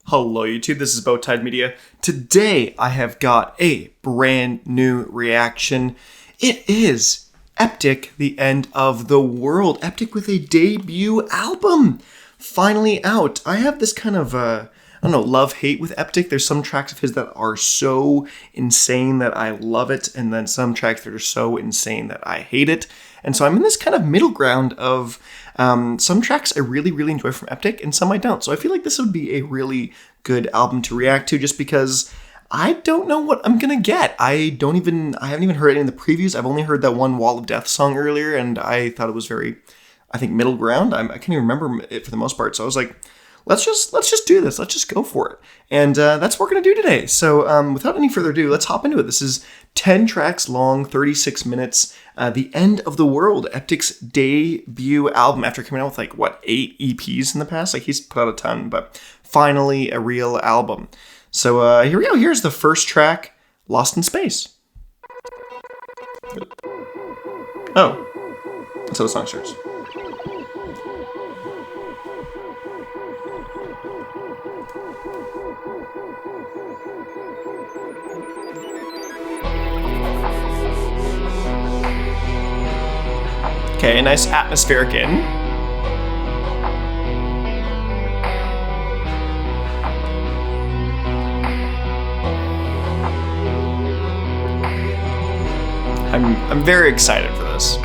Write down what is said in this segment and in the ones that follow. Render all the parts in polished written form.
Hello YouTube, this is Bowtied Media. Today I have got a brand new reaction. It is Eptic, The End of the World. Eptic with a debut album finally out. I have this kind of, love-hate with Eptic. There's some tracks of his that are so insane that I love it, and then some tracks that are so insane that I hate it. And so I'm in this kind of middle ground of some tracks I really, really enjoy from Eptic and some I don't. So I feel like this would be a really good album to react to just because I don't know what I'm going to get. I haven't even heard any of the previews. I've only heard that one Wall of Death song earlier and I thought it was very, middle ground. I can't even remember it for the most part. So I was like, let's just do this. Let's just go for it. And that's what we're going to do today. So without any further ado, let's hop into it. This is 10 tracks long, 36 minutes. The End of the World, Eptic's debut album after coming out with 8 EPs in the past. He's put out a ton, but finally a real album. So here we go. Here's the first track, Lost in Space. Oh, that's how the song starts. Okay, nice atmospheric in. I'm very excited for this.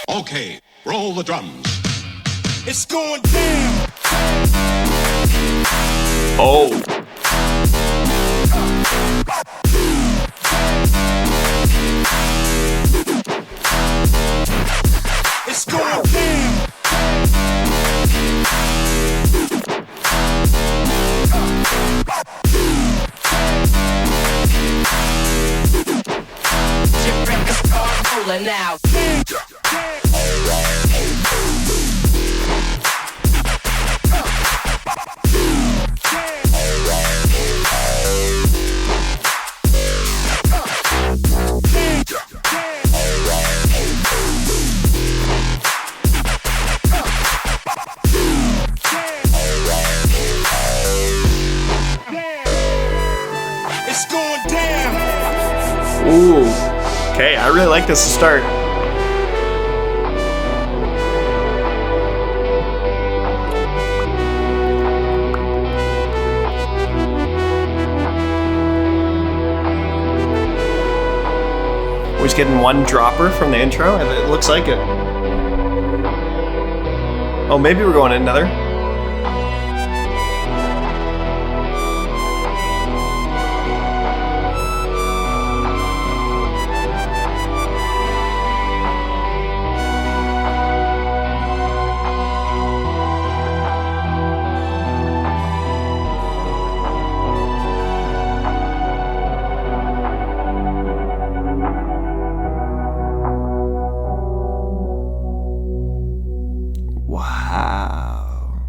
Okay, roll the drums. It's going down. Oh. It's going down. Shipwreck is start rolling now. It's going down. Ooh. Okay, I really like this to start. We're just getting one dropper from the intro, and it looks like it. Oh, maybe we're going to another. Wow.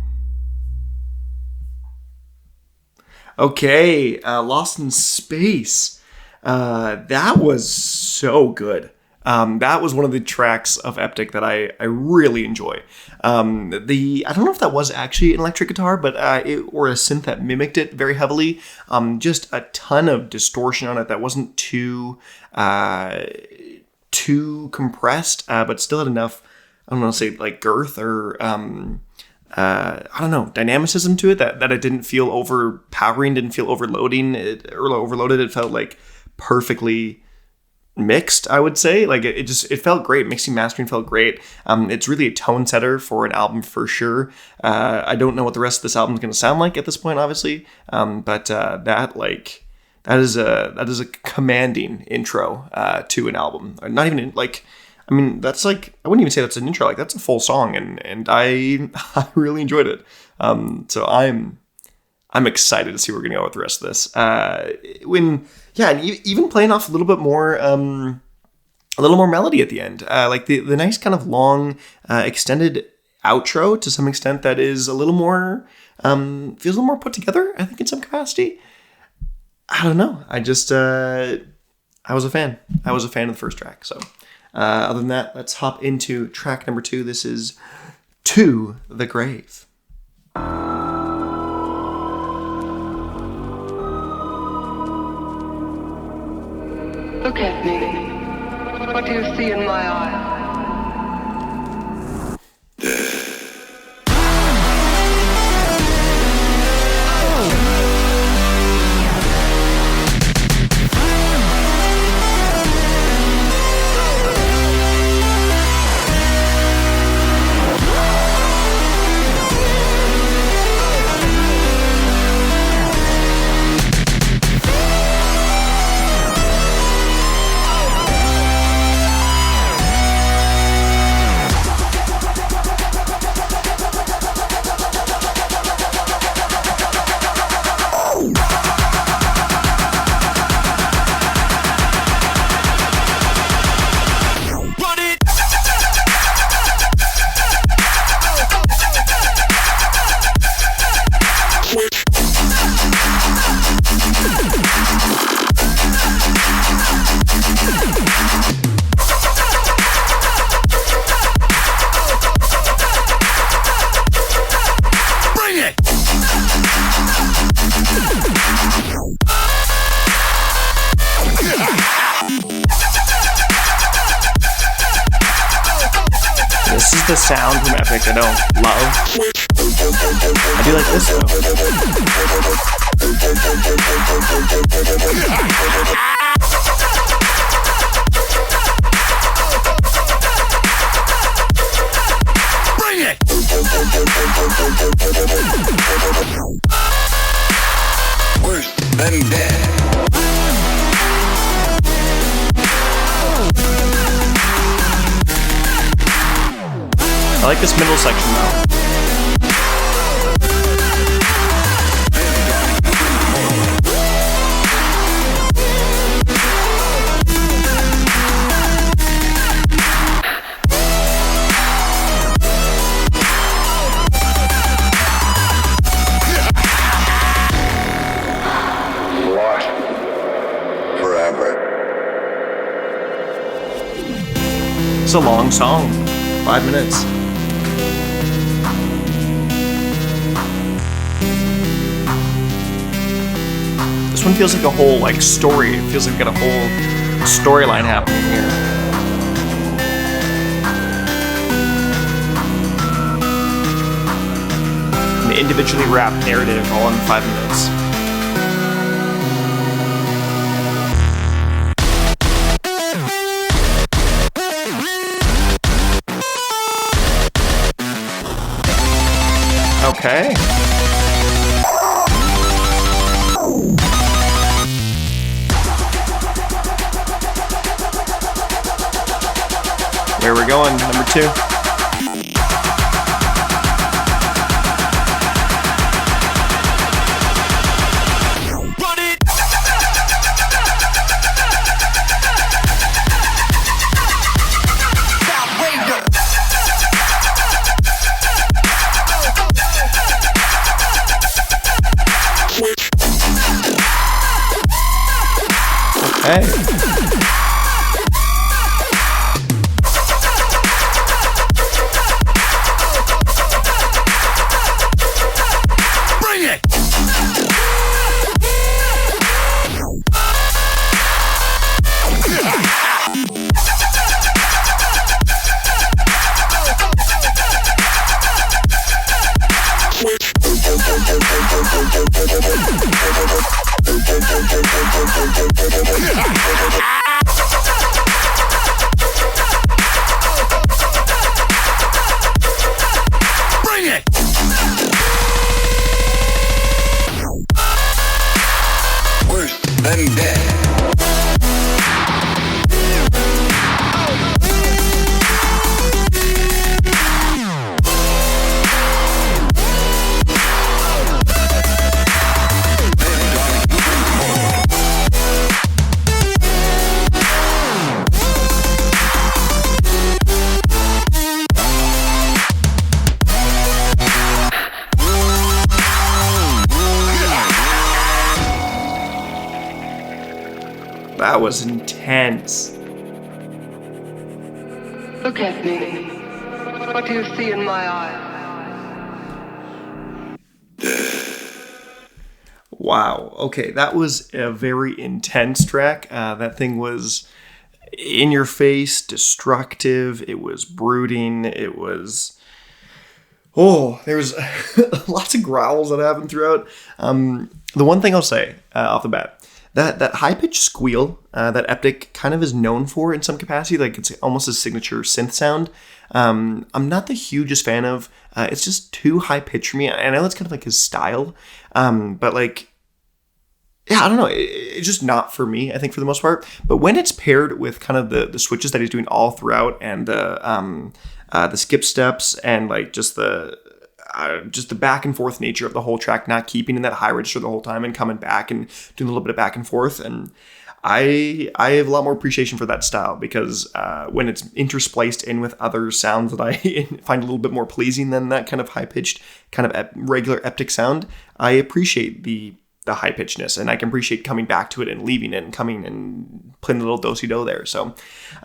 Okay, Lost in Space. That was so good. That was one of the tracks of Eptic that I really enjoy. I don't know if that was actually an electric guitar, but or a synth that mimicked it very heavily. Just a ton of distortion on it that wasn't too compressed, but still had enough, girth or dynamicism to it that it didn't feel overpowering, didn't feel overloading or overloaded. It felt like perfectly mixed, I would say. It felt great. Mixing, mastering felt great. It's really a tone setter for an album for sure. I don't know what the rest of this album is going to sound like at this point, obviously. But that is a commanding intro to an album. Not even I mean, that's like, I wouldn't even say that's an intro. Like, that's a full song, and I really enjoyed it. So I'm excited to see where we're gonna go with the rest of this. And even playing off a little bit more, a little more melody at the end. Like the nice kind of long, extended outro to some extent that is a little more, feels a little more put together, I think, in some capacity. I don't know. I just, I was a fan. I was a fan of the first track. So other than that, let's hop into track number 2. This is To the Grave. Look at me. What do you see in my eyes? This is the sound from Epic I don't love. I do like this Bring it! Worse than dead. I like this middle section though. Lost forever. It's a long song. 5 minutes. This one feels like a whole story. It feels like we got a whole storyline happening here. An individually wrapped narrative all in 5 minutes. Okay. Where we're going, number 2. Run it! Okay. Bring it! Bring it! Worse than dead. That was intense. Look at me. What do you see in my eyes? Wow. Okay, that was a very intense track. That thing was in your face, destructive. It was brooding. It was... Oh, there was lots of growls that happened throughout. The one thing I'll say off the bat, that high-pitched squeal that Eptic kind of is known for in some capacity, like it's almost a signature synth sound, I'm not the hugest fan of. It's just too high-pitched for me. I know that's kind of like his style, but like, yeah, I don't know. It's just not for me, I think, for the most part. But when it's paired with kind of the switches that he's doing all throughout and the skip steps and like just the back and forth nature of the whole track, not keeping in that high register the whole time and coming back and doing a little bit of back and forth. And I have a lot more appreciation for that style because when it's interspliced in with other sounds that I find a little bit more pleasing than that kind of high-pitched, kind of regular Eptic sound, I appreciate the high-pitchedness, and I can appreciate coming back to it and leaving it and coming and playing a little do-si-do there. So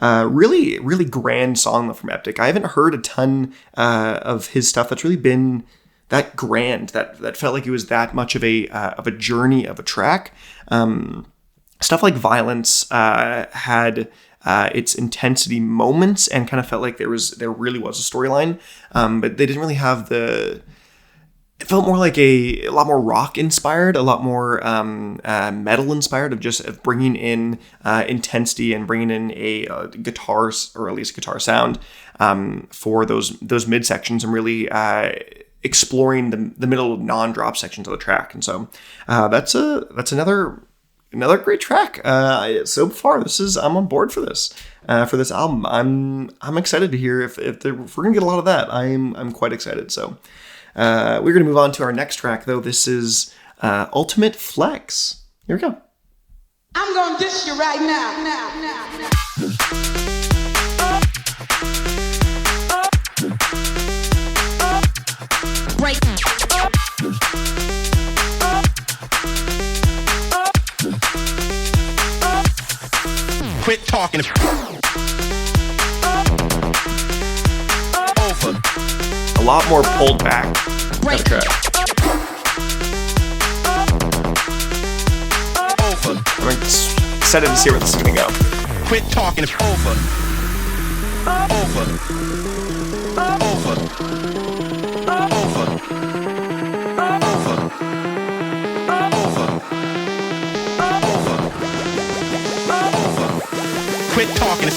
really, really grand song from Eptic. I haven't heard a ton of his stuff that's really been that grand, that felt like it was that much of a journey of a track. Stuff like Violence had its intensity moments and kind of felt like there really was a storyline, but they didn't really have it felt more like a lot more rock inspired, a lot more metal inspired of bringing in intensity and bringing in a guitar, or at least a guitar sound for those midsections and really exploring the middle non-drop sections of the track. And so that's another great track. So far, I'm on board for this album. I'm excited to hear if we're gonna get a lot of that. I'm quite excited. So. We're going to move on to our next track, though. This is Ultimate Flex. Here we go. I'm going to dish you right now. Break. Quit talking. Over. A lot more pulled back. Break. Track. Over. I'm excited to see where this is going to go. Quit talking. Over. Over. Over. Over. Over. Over. Over. Quit talking.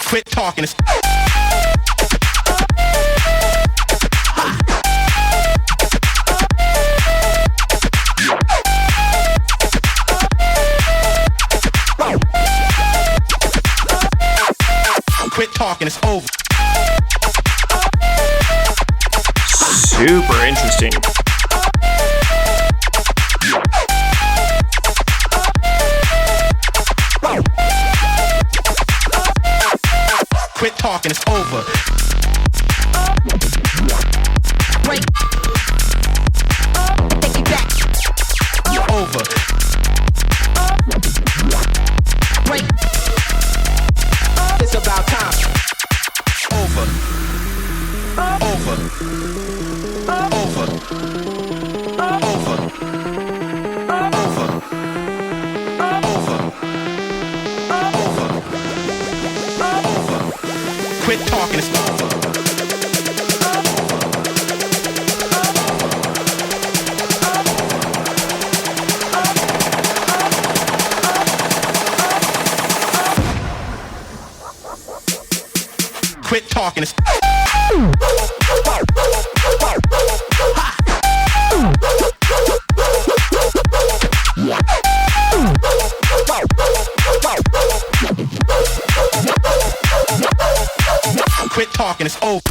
Quit talking. Quit talking. It's over. Super interesting. Quit talking. It's over. Break. Take me back. You're over. Break. It's about time. Over. Over. Over. Over. Over. Over. Over. Quit talking. It's over. Quit talking. It's quit talking. It's over.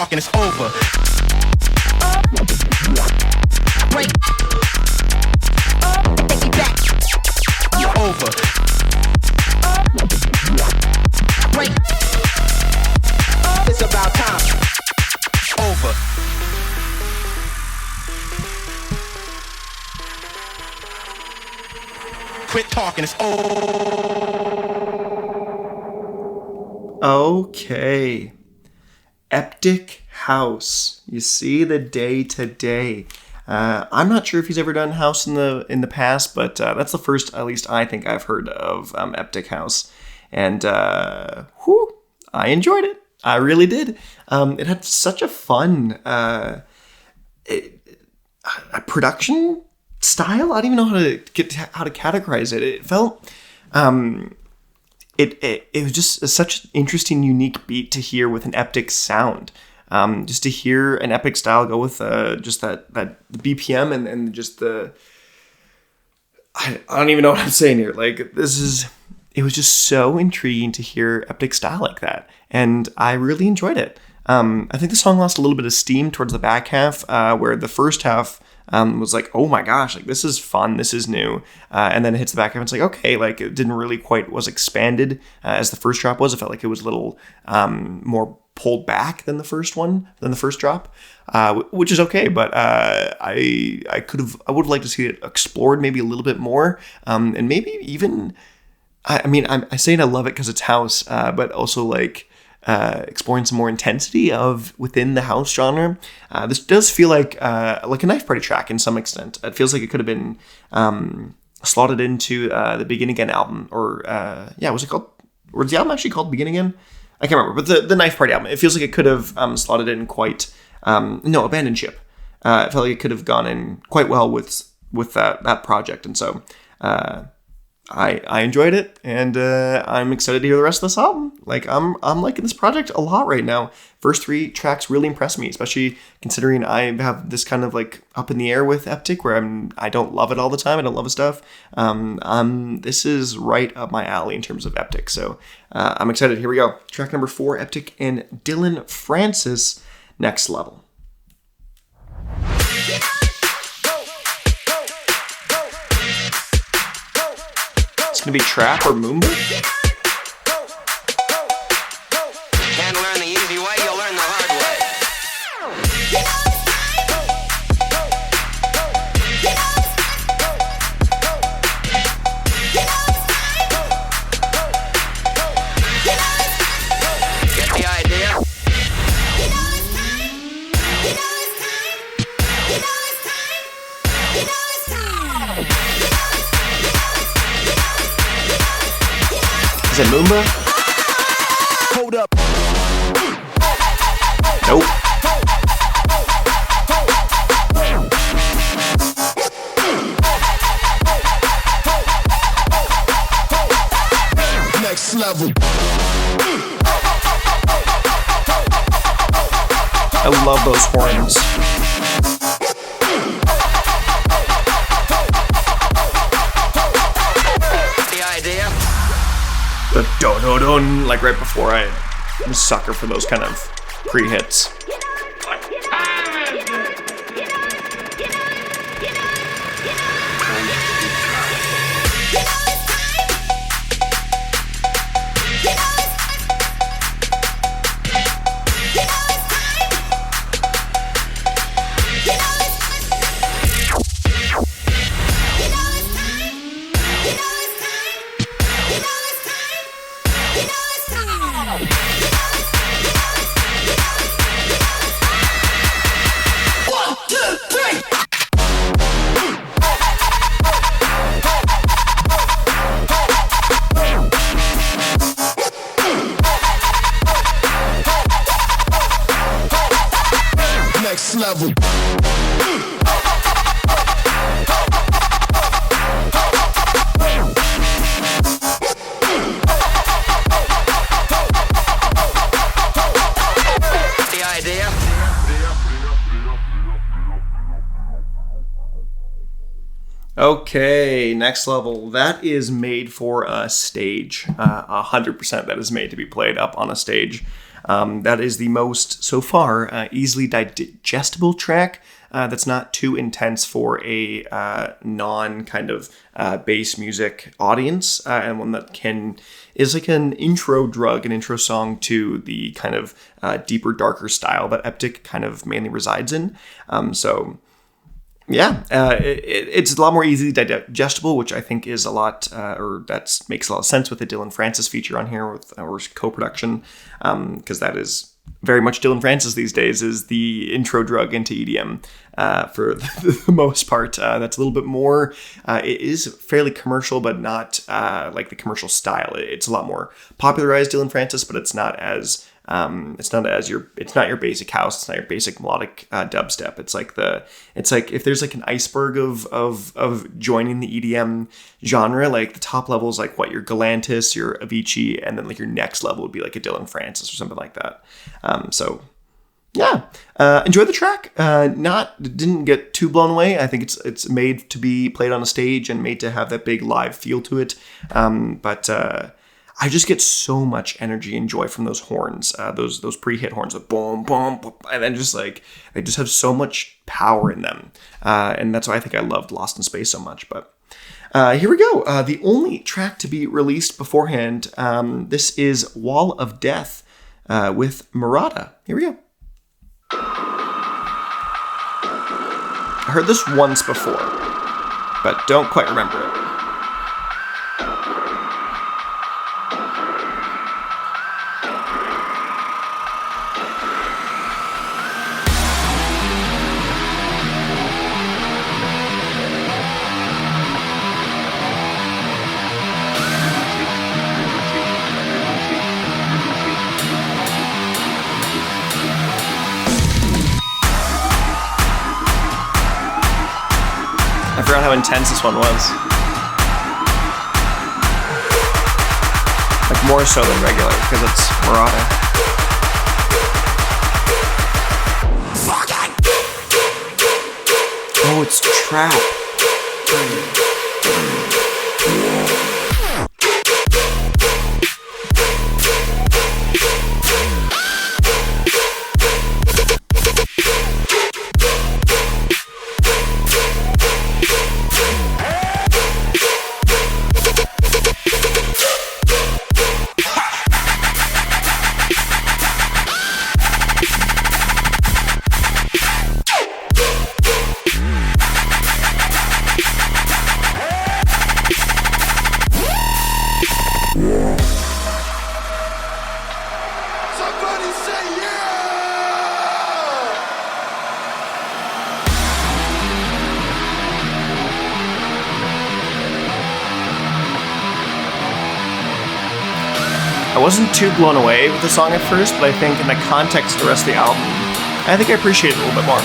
talking, it's over. break. Take me back. You're over. Break. It's about time. Over. Quit talking, it's over. Okay. Eptic House. You see the day to day. I'm not sure if he's ever done House in the past, but that's the first, at least I think I've heard of Eptic House, and I enjoyed it. I really did. It had such a fun a production style. I don't even know how to categorize it. It felt. It was just such an interesting, unique beat to hear with an Eptic sound. Just to hear an Eptic style go with just that BPM and just the... I don't even know what I'm saying here. Like, it was just so intriguing to hear Eptic style like that. And I really enjoyed it. I think the song lost a little bit of steam towards the back half, where the first half was like, oh my gosh, like this is fun, this is new. And then it hits the back half and it's like, okay, like it didn't really quite was expanded as the first drop was. It felt like it was a little more pulled back than the first drop, which is okay. But I would have liked to see it explored maybe a little bit more, and maybe even, I'm saying I love it because it's house, but also like exploring some more intensity of within the house genre. This does feel like a Knife Party track in some extent. It feels like it could have been slotted into the Begin Again album, or was it called? Was the album actually called Begin Again? I can't remember, but the Knife Party album. It feels like it could have slotted in quite. Abandoned Ship. It felt like it could have gone in quite well with that project, and so I enjoyed it, and I'm excited to hear the rest of this album. Like I'm liking this project a lot right now. First 3 tracks really impressed me, especially considering I have this kind of like up in the air with Eptic, where I don't love it all the time. I don't love his stuff. This is right up my alley in terms of Eptic, so I'm excited. Here we go. Track number 4, Eptic and Dillon Francis, Next Level. It's gonna be trap or moomba? Can't learn the easy way, you'll learn the hard way. Get the idea? Is it moomba? Hold up. Nope. Next level. I love those horns. The idea? The do-do-dun, like right before I'm a sucker for those kind of pre-hits. Next level. The idea? Okay, Next Level. That is made for a stage. 100% that is made to be played up on a stage. That is the most, so far, easily digestible track. That's not too intense for a non kind of bass music audience, and one that is like an intro drug, an intro song to the kind of deeper, darker style that Eptic kind of mainly resides in. It's a lot more easily digestible, which I think is a lot, that makes a lot of sense with the Dillon Francis feature on here with our co-production, because that is very much Dillon Francis these days, is the intro drug into EDM for the most part. That's a little bit more, it is fairly commercial, but not like the commercial style. It's a lot more popularized Dillon Francis, but it's not it's not your basic house. It's not your basic melodic dubstep. It's like if there's like an iceberg of joining the EDM genre, like the top level is like what your Galantis, your Avicii, and then like your next level would be like a Dillon Francis or something like that. Enjoy the track. Didn't get too blown away. I think it's made to be played on a stage and made to have that big live feel to it. But I just get so much energy and joy from those horns, those pre-hit horns with boom, boom, boom, and then just like they just have so much power in them, and that's why I think I loved Lost in Space so much. But here we go. The only track to be released beforehand. This is Wall of Death with MARAUDA. Here we go. I heard this once before, but don't quite remember it. I forgot how intense this one was. Like more so than regular, because it's MARAUDA. Oh, it's trap. Somebody say yeah! I wasn't too blown away with the song at first, but I think in the context of the rest of the album, I think I appreciate it a little bit more.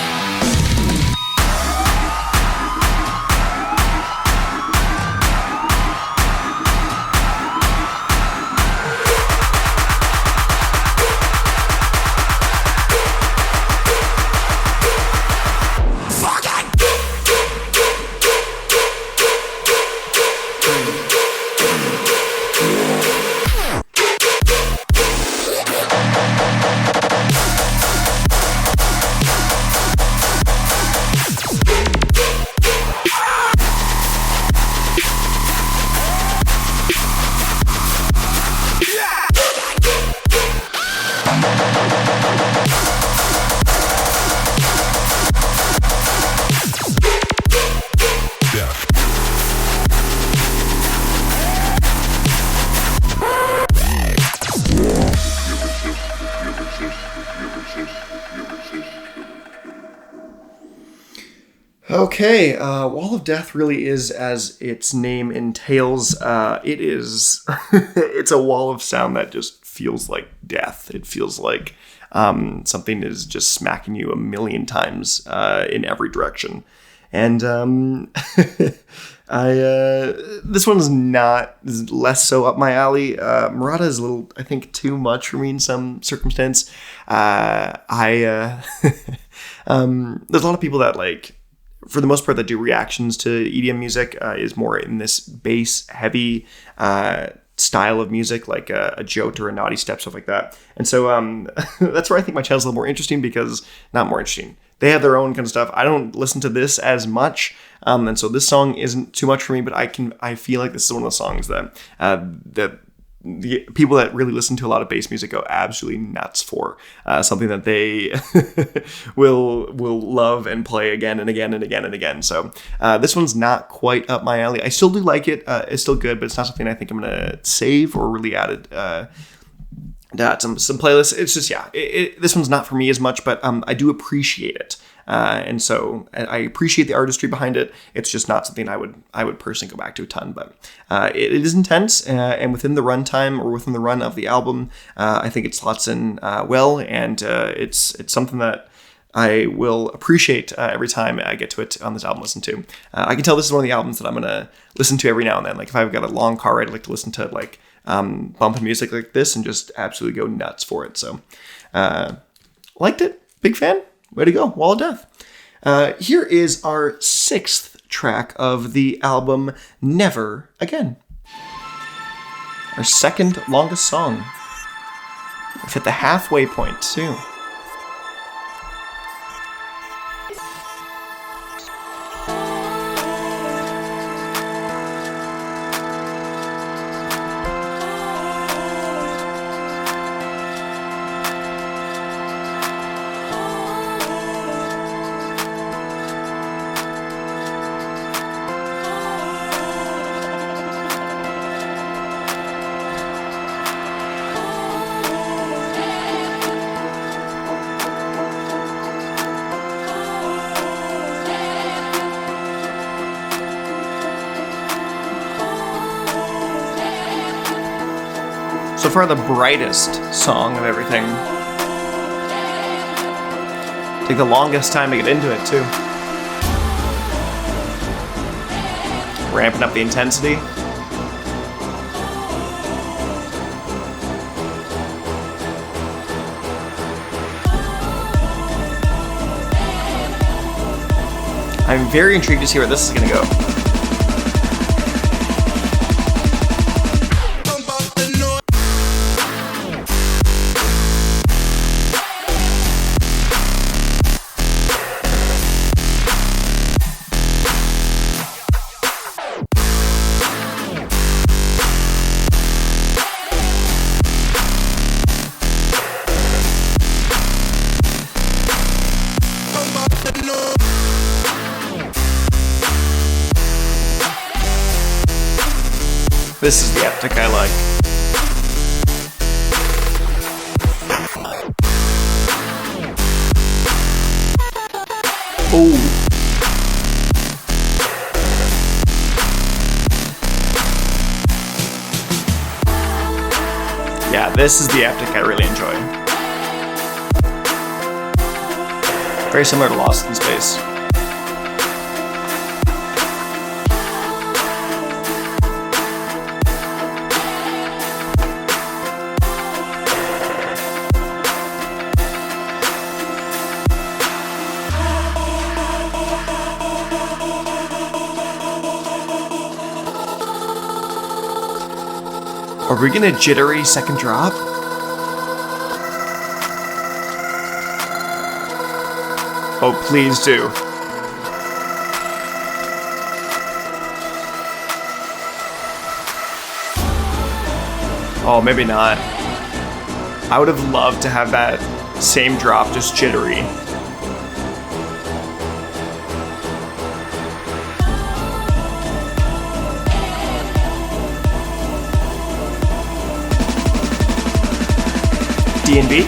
Okay, Wall of Death really is, as its name entails, it's a wall of sound that just feels like death. It feels like something is just smacking you a million times in every direction. And this one is less so up my alley. MARAUDA is a little, I think, too much for me in some circumstance. There's a lot of people that like, for the most part, that do reactions to EDM music is more in this bass heavy style of music, like a jolt or a naughty step, stuff like that. And so that's where I think my channel's a little more interesting, because not more interesting. They have their own kind of stuff. I don't listen to this as much, and so this song isn't too much for me. But I feel like this is one of the songs that the people that really listen to a lot of bass music go absolutely nuts for. Something that they will love and play again and again and again and again. So this one's not quite up my alley. I still do like it. It's still good, but it's not something I think I'm gonna save or really add some playlists. It's just, this one's not for me as much, but I do appreciate it. And so I appreciate the artistry behind it. It's just not something I would personally go back to a ton, but it is intense, and within the runtime or within the run of the album, I think it slots in well, and it's something that I will appreciate every time I get to it on this album. Listen to. I can tell this is one of the albums that I'm gonna listen to every now and then. Like if I've got a long car ride, I like to listen to like bumping music like this and just absolutely go nuts for it. So liked it. Big fan. Way to go. Wall of Death. Here is our 6th track of the album, Never Again. Our 2nd longest song. We've hit the halfway point too. So far, the brightest song of everything. Take the longest time to get into it, too. Ramping up the intensity. I'm very intrigued to see where this is going to go. This is the Eptic I like. Oh. Yeah, this is the Eptic I really enjoy. Very similar to Lost in Space. Are we gonna jittery second drop? Oh, please do. Oh, maybe not. I would have loved to have that same drop, just jittery. D&B.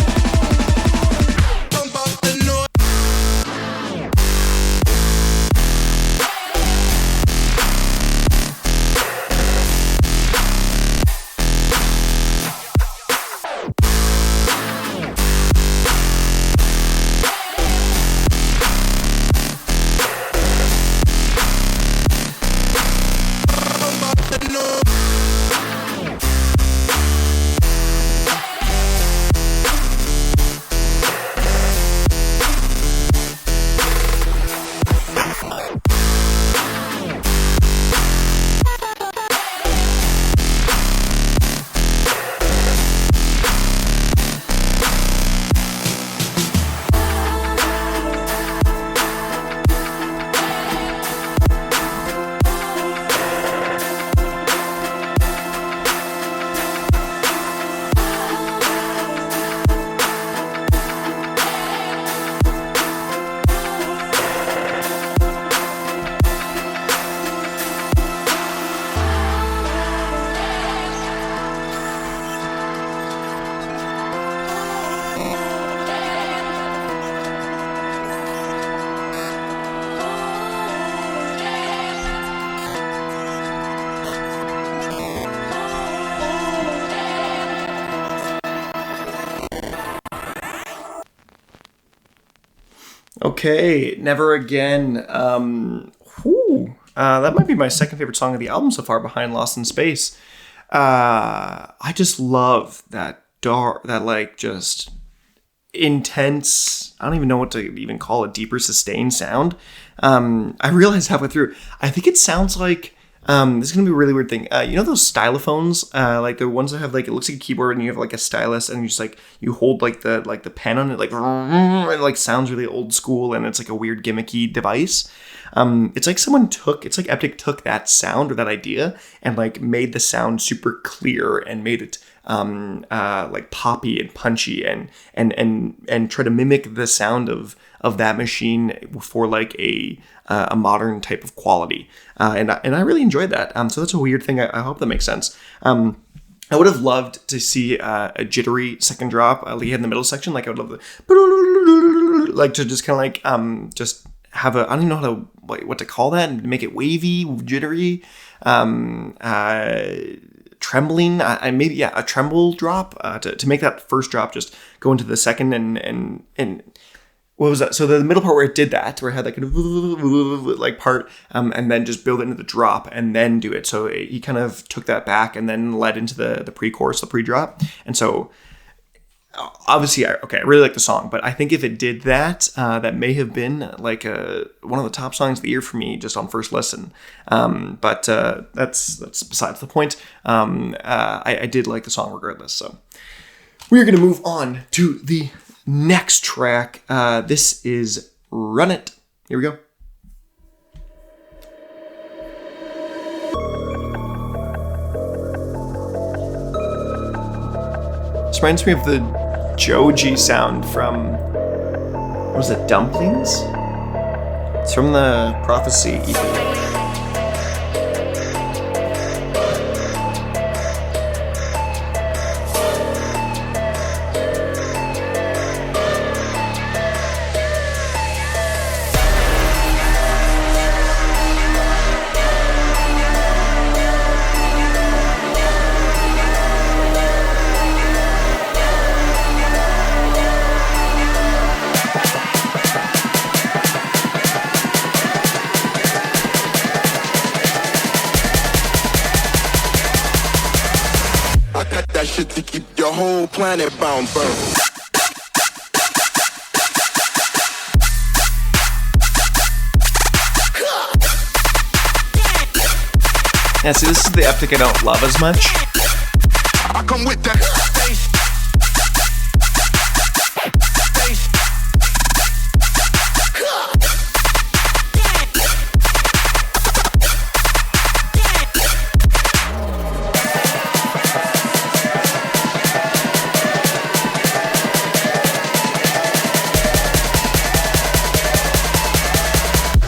Okay, Never Again. That might be my second favorite song of the album so far, behind Lost in Space. I just love that dark, that like just intense, I don't even know what to even call it, deeper sustained sound. I realized halfway through, I think it sounds like, this is going to be a really weird thing. You know those stylophones? Like the ones that have like, it looks like a keyboard and you have like a stylus and you just like, you hold like the pen on it, like, and it like sounds really old school and it's like a weird gimmicky device. It's like it's like Eptic took that sound or that idea and like made the sound super clear and made it like poppy and punchy and try to mimic the sound of that machine for like a modern type of quality. And I really enjoyed that. So that's a weird thing. I hope that makes sense. I would have loved to see a jittery second drop like in the middle section. Like I would love like to just kind of like just have I don't even know how to what to call that and make it wavy, jittery, trembling. Maybe a tremble drop to make that first drop just go into the second and what was that? So the middle part where it did that, where it had like a like part, and then just build it into the drop and then do it. So he kind of took that back and then led into the pre-chorus, the pre-drop. And so obviously, I really like the song, but I think if it did that, that may have been like one of the top songs of the year for me just on first listen. But that's besides the point. I did like the song regardless. So we're going to move on to the next track. This is Run It. Here we go. This reminds me of the Joji sound from, what was it, Dumplings? It's from the Prophecy EP. Shit to keep your whole planet bound burn. Yeah, see, this is the Eptic I don't love as much. I come with that bass.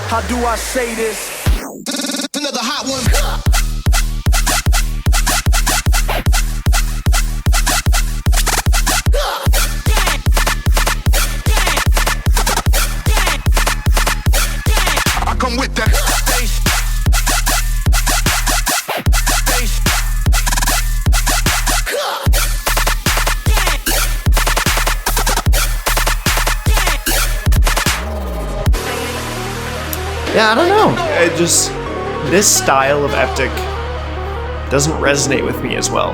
How do I say this? Another hot one. I come with that bass. Yeah, I don't know. It just, this style of Eptic doesn't resonate with me as well.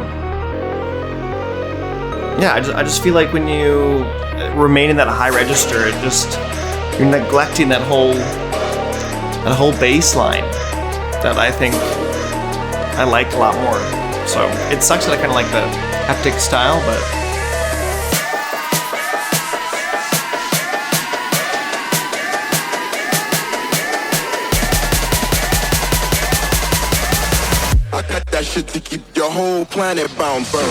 Yeah, I just feel like when you remain in that high register, it just, you're neglecting that whole bass line that I think I like a lot more. So it sucks that I kind of like the Eptic style, but That shit to keep your whole planet bound burn.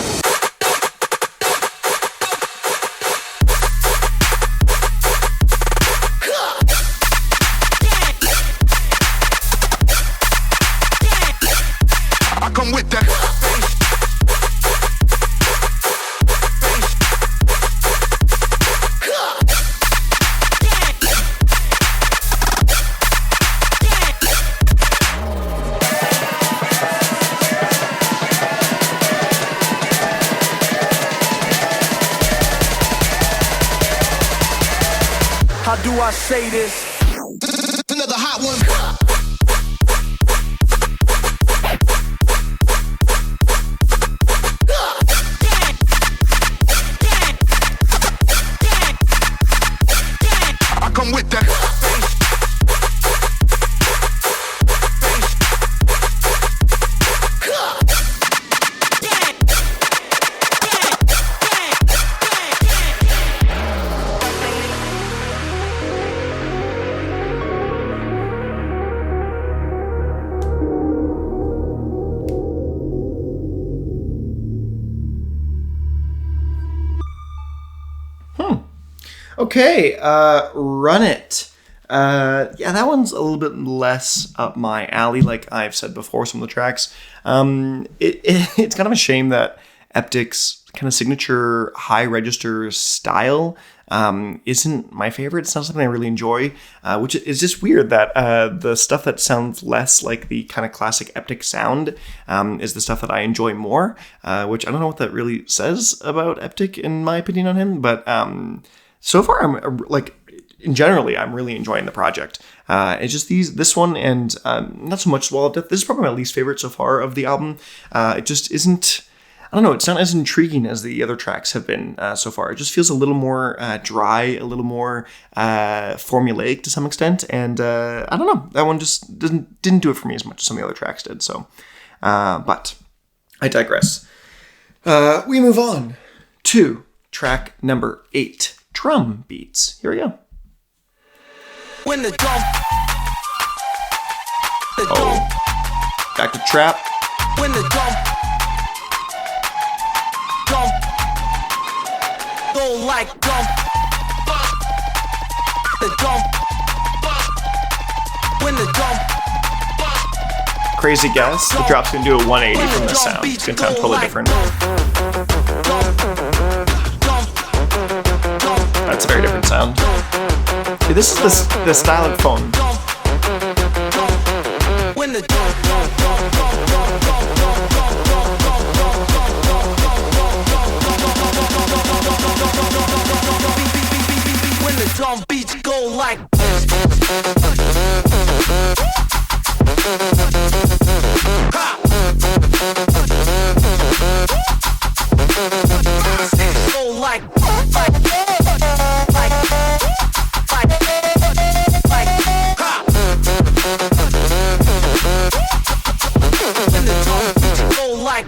I come with that bass. I say this? Another hot one. I come with that. Okay, Run It. Yeah, that one's a little bit less up my alley, like I've said before, some of the tracks. It's kind of a shame that Eptic's kind of signature high register style isn't my favorite. It's not something I really enjoy, which is just weird that the stuff that sounds less like the kind of classic Eptic sound is the stuff that I enjoy more, which I don't know what that really says about Eptic in my opinion on him, but so far I'm generally I'm really enjoying the project. It's just this one and not so much Wall of Death. This is probably my least favorite so far of the album. It just isn't, I don't know, it's not as intriguing as the other tracks have been so far. It just feels a little more dry, a little more formulaic to some extent, and I don't know, that one just didn't do it for me as much as some of the other tracks did. So, but I digress. We move on to track number 8, Drum Beats. Here we go. When the drum, Back to trap. when the drum, go like drum, the drum, when the drum, Crazy guess. The drop's gonna do a 180 from the sound. It's gonna sound totally different. That's a very different sound. See, this is the style of phone. when the when the drum beats go like go like when the drum beats go like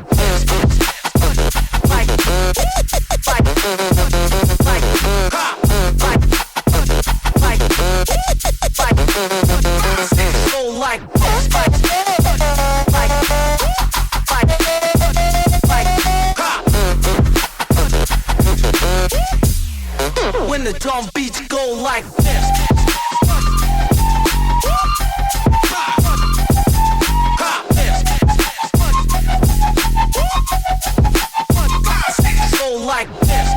when the drum beats go like this. Go like this.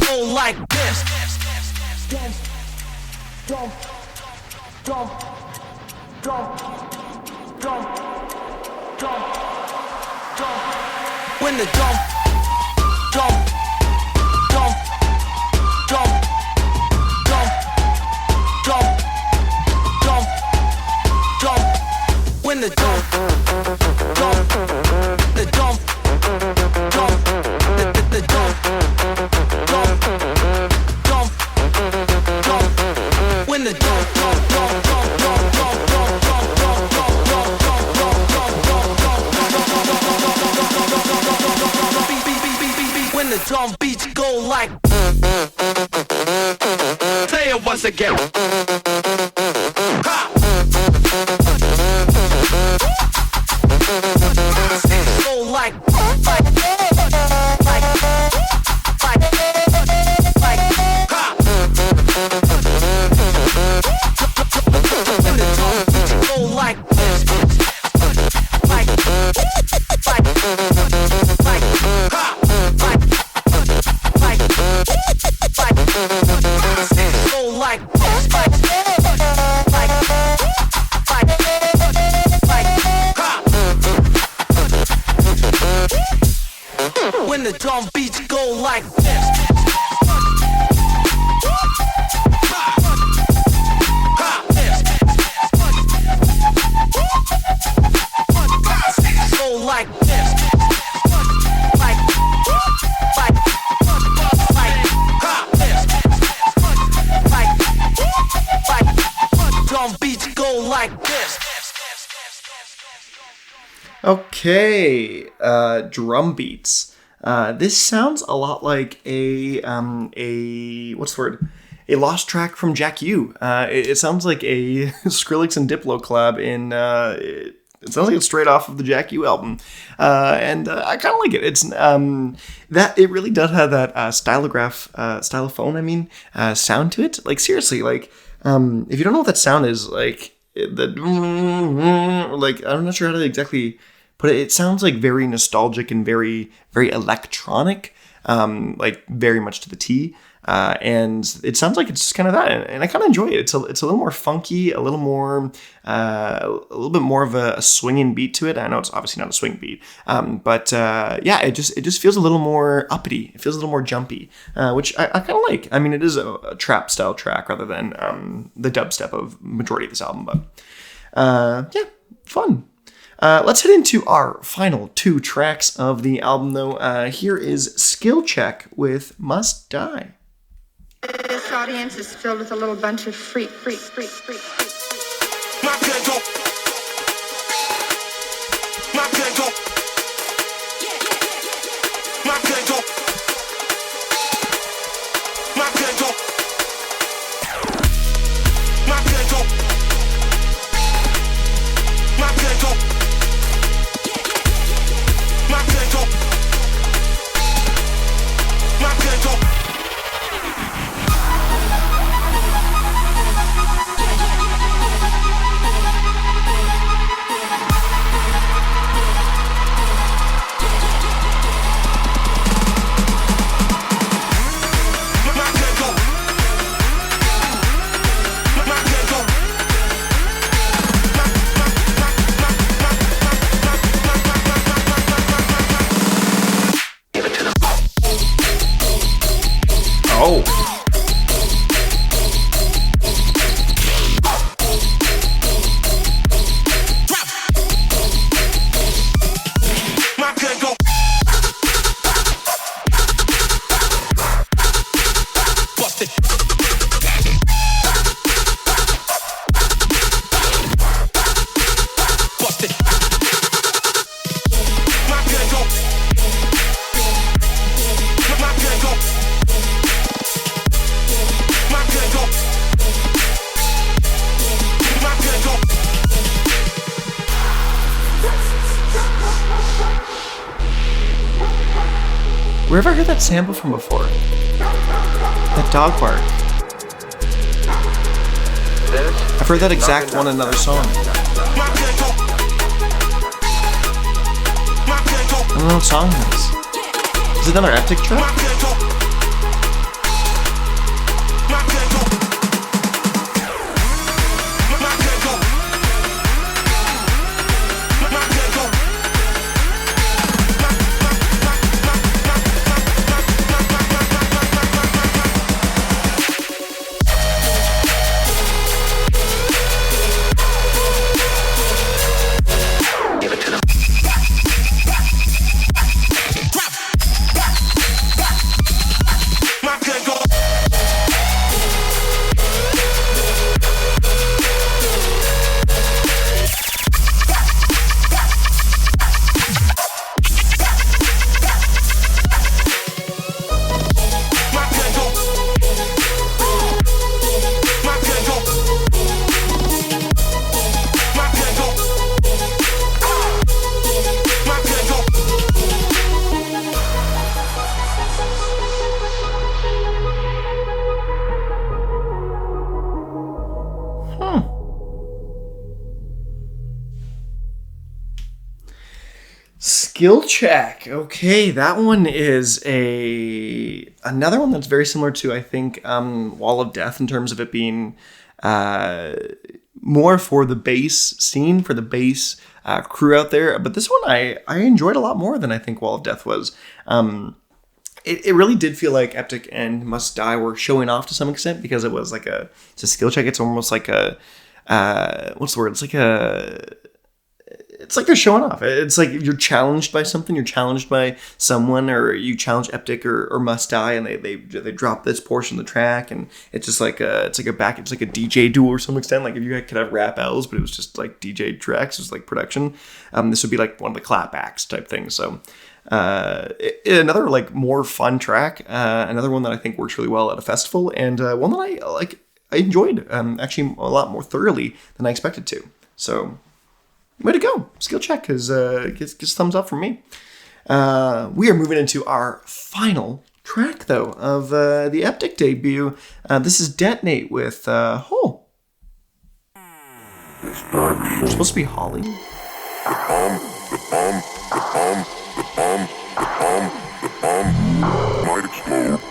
Go like this. When the drum, when the drum, the drum, the drum, when the drum, when the drum beats go like. Say it once again. Ha! Go like. Ha! When the drum beats go like. Go like. when the drum beats go like this. Go like this. Like drum beats go like this. Okay, drum beats. This sounds a lot like a what's the word? A lost track from Jack U. It sounds like a Skrillex and Diplo collab in. It sounds like it's straight off of the Jack U album, and I kind of like it. It's that it really does have that stylophone. Sound to it. Like seriously, like if you don't know what that sound is, like I'm not sure how to exactly put it. It sounds like very nostalgic and very very electronic, like very much to the T. And it sounds like it's kind of that, and I kind of enjoy it. It's a little more funky, a little more, a little bit more of a swinging beat to it. I know it's obviously not a swing beat, but yeah, it just feels a little more uppity. It feels a little more jumpy, which I kind of like. I mean, it is a trap style track rather than the dubstep of majority of this album, but yeah, fun. Let's head into our final two tracks of the album, though. Here is Skill Check with Must Die. This audience is filled with a little bunch of freaks. My pickle. My pickle. My pickle. My pickle. My pickle. My pickle. My pickle. My pickle. Oh. My pickle. Bust it. Bust it. My pickle. My pickle. My pickle. My pickle. Where have I heard that sample from before? That dog bark. I've heard that exact one in another song. My pickle. My pickle. I don't know what song it is. Is it another Eptic track? My pickle. My pickle. My pickle. My pickle. Give it to them. My pickle. My pickle. My pickle. My pickle. My pickle. Skill check. Okay, that one is another one that's very similar to, I think, Wall of Death in terms of it being more for the bass scene, for the bass crew out there. But this one I enjoyed a lot more than I think Wall of Death was. It really did feel like Eptic and Must Die were showing off to some extent, because it was like it's a skill check. It's almost like a what's the word? It's like they're showing off. It's like you're challenged by something. You're challenged by someone, or you challenge Eptic or Must Die, and they drop this portion of the track, and it's just like it's like a DJ duel or some extent. Like if you could have rap L's, but it was just like DJ tracks, it was like production. This would be like one of the clap acts type things. So another like more fun track, another one that I think works really well at a festival, and one that I enjoyed actually a lot more thoroughly than I expected to. So. Way to go. Skill check gets thumbs up from me. We are moving into our final track, though, of the Eptic debut. This is Detonate with Hole. It's supposed to be Holly. Might explode.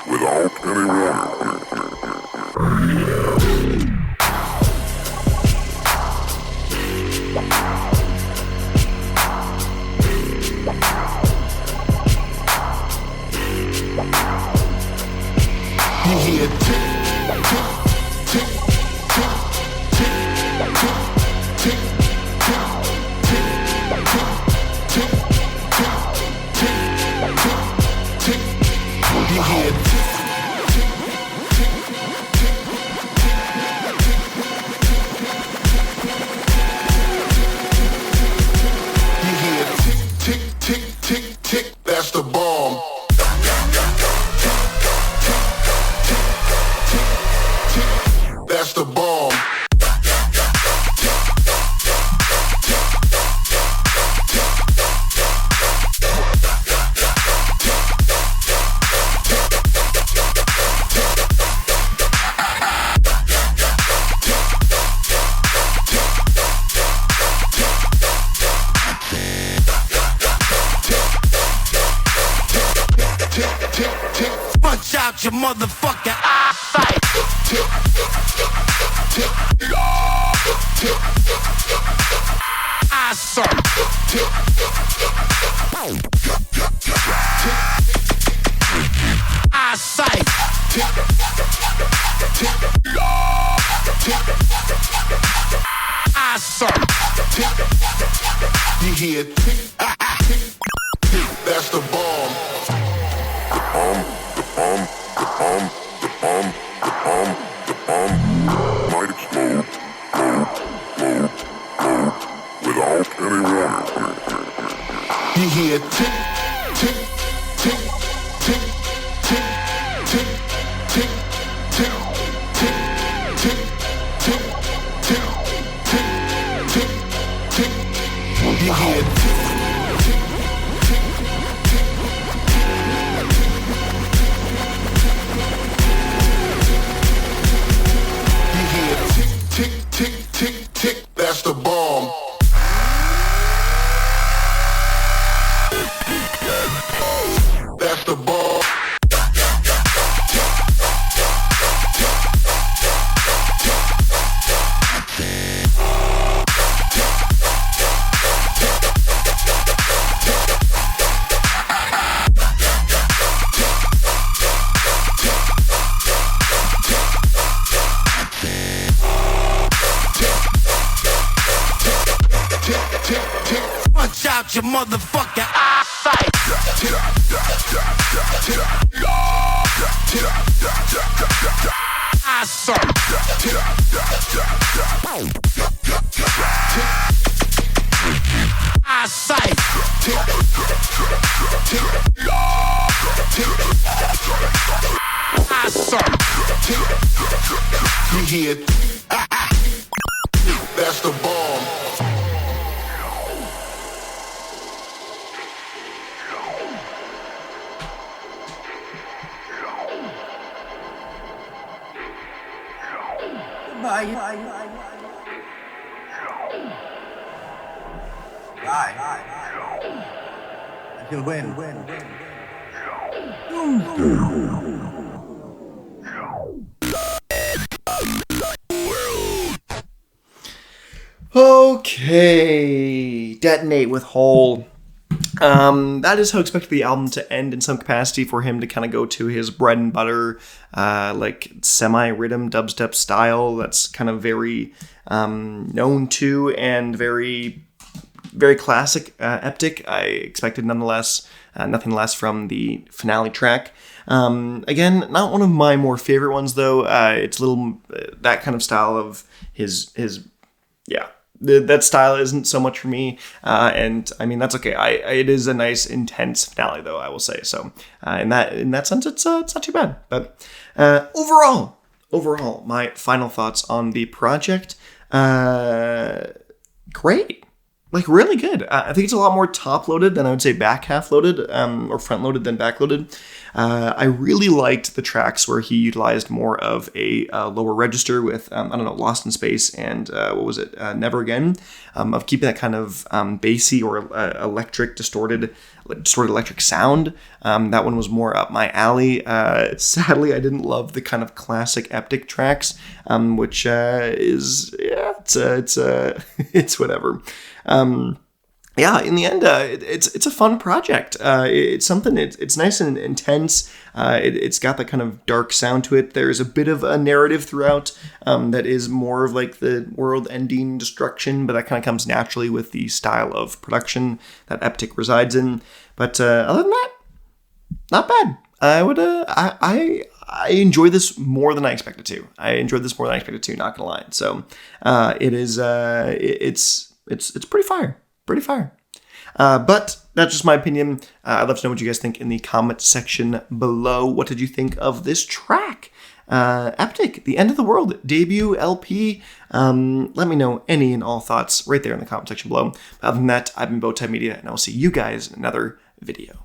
Without any warning. You hear tick, tick, tick, tick, tick, tick, tick, tick, tick, tick, tick, tick, tick. You hear tick, tick, tick, tick. You hear tick, tick, tick, tick, tick. That's the bomb. That's the bomb. Punch out your motherfucking eyesight. Eyesight. Eyesight. Eyesight. You hear tick, tick, tick. That's the bomb. Might explode. Without any warning. You hear tick, tick, tick, tick, tick, tick, tick, tick, tick, tick, tick, tick, tick, tick, tick. You hear tick, tick, tick, tick. You hear tick, tick, tick, tick, tick. That's the bomb. That's the bomb. Punch out your motherfucking eyesight. Eyesight. Eyesight. Eyesight. You hear that's the bomb. Until when? Okay, Detonate with Hole. That is how I expected the album to end in some capacity, for him to kind of go to his bread and butter, like semi-rhythm dubstep style that's kind of very known to and very, very classic Eptic. I expected nothing less from the finale track. Again, not one of my more favorite ones though. It's a little that kind of style of his yeah. That style isn't so much for me, and I mean that's okay. It is a nice intense finale though, I will say. So in that sense, it's not too bad. But overall, my final thoughts on the project, great. Like, really good. I think it's a lot more top-loaded than I would say back-half loaded, or front-loaded than back-loaded. I really liked the tracks where he utilized more of a lower register with, Lost in Space and, Never Again, of keeping that kind of bassy or electric, distorted electric sound. That one was more up my alley. Sadly, I didn't love the kind of classic Eptic tracks, which it's whatever. In the end, it's a fun project. It's something. It's nice and intense. It's got that kind of dark sound to it. There's a bit of a narrative throughout that is more of like the world-ending destruction, but that kind of comes naturally with the style of production that Eptic resides in. But other than that, not bad. I would. I enjoy this more than I expected to. Not gonna lie. So it is. It's pretty fire. Pretty fire. But that's just my opinion. I'd love to know what you guys think in the comment section below. What did you think of this track? Eptic, The End of the World, debut LP. Let me know any and all thoughts right there in the comment section below. Other than that, I've been Bowtied Media, and I'll see you guys in another video.